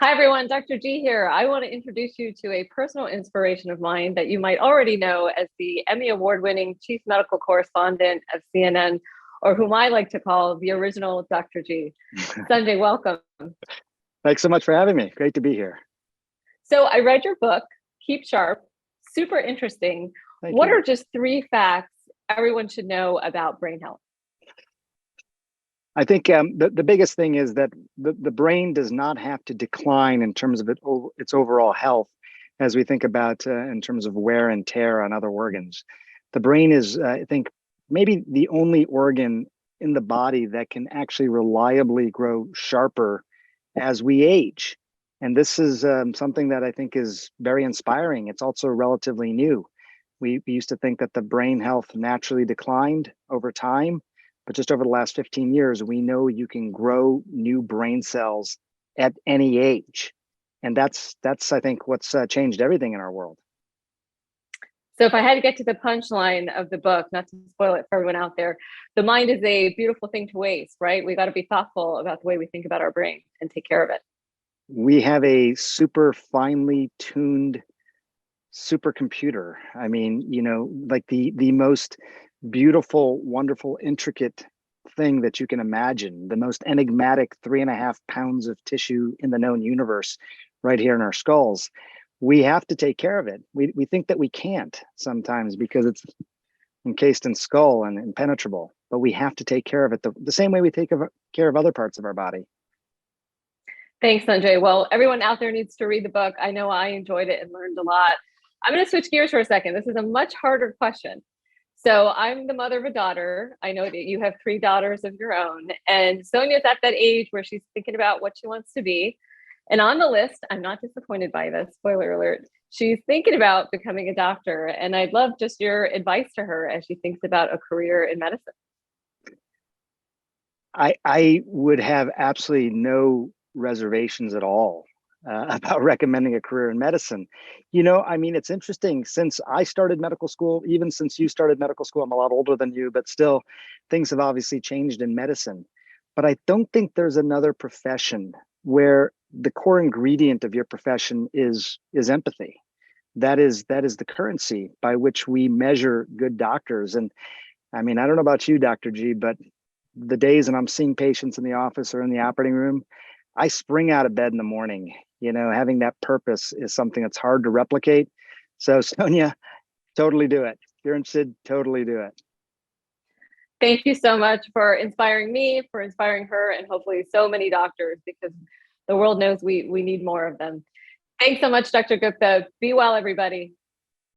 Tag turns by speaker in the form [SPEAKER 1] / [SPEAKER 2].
[SPEAKER 1] Hi, everyone. Dr. G here. I want to introduce you to a personal inspiration of mine that you might already know as the Emmy Award winning chief medical correspondent of CNN, or whom I like to call the original Dr. G. Sanjay, welcome.
[SPEAKER 2] Thanks so much for having me. Great to be here.
[SPEAKER 1] So, I read your book, Keep Sharp, super interesting.
[SPEAKER 2] Thank
[SPEAKER 1] What are
[SPEAKER 2] you.
[SPEAKER 1] just three facts everyone should know about brain health?
[SPEAKER 2] I think the biggest thing is that the brain does not have to decline in terms of its overall health as we think about in terms of wear and tear on other organs. The brain is, I think, maybe the only organ in the body that can actually reliably grow sharper as we age. And this is something that I think is very inspiring. It's also relatively new. We used to think that the brain health naturally declined over time, but just over the last 15 years, we know you can grow new brain cells at any age. And that's I think, what's changed everything in our world.
[SPEAKER 1] So, if I had to get to the punchline of the book, not to spoil it for everyone out there, the mind is a beautiful thing to waste, right? We got to be thoughtful about the way we think about our brain and take care of it.
[SPEAKER 2] We have a super finely tuned supercomputer. I mean, like the most beautiful, wonderful, intricate thing that you can imagine, the most enigmatic 3.5 pounds of tissue in the known universe right here in our skulls. We have to take care of it. We think that we can't sometimes because it's encased in skull and impenetrable, but we have to take care of it the same way we take care of other parts of our body.
[SPEAKER 1] Thanks, Sanjay. Well, everyone out there needs to read the book. I know I enjoyed it and learned a lot. I'm going to switch gears for a second. This is a much harder question. So, I'm the mother of a daughter. I know that you have three daughters of your own. And Sonia's at that age where she's thinking about what she wants to be. And on the list, I'm not disappointed by this, spoiler alert, she's thinking about becoming a doctor. And I'd love just your advice to her as she thinks about a career in medicine.
[SPEAKER 2] I would have absolutely no reservations at all about recommending a career in medicine. I mean, it's interesting since I started medical school, even since you started medical school, I'm a lot older than you, but still things have obviously changed in medicine. But I don't think there's another profession where the core ingredient of your profession is empathy. That is the currency by which we measure good doctors. And I mean, I don't know about you, Dr. G, but the days when I'm seeing patients in the office or in the operating room, I spring out of bed in the morning. Having that purpose is something that's hard to replicate. So, Sonia, totally do it. If you're interested, totally do it.
[SPEAKER 1] Thank you so much for inspiring me, for inspiring her, and hopefully so many doctors because the world knows we need more of them. Thanks so much, Dr. Gupta. Be well, everybody.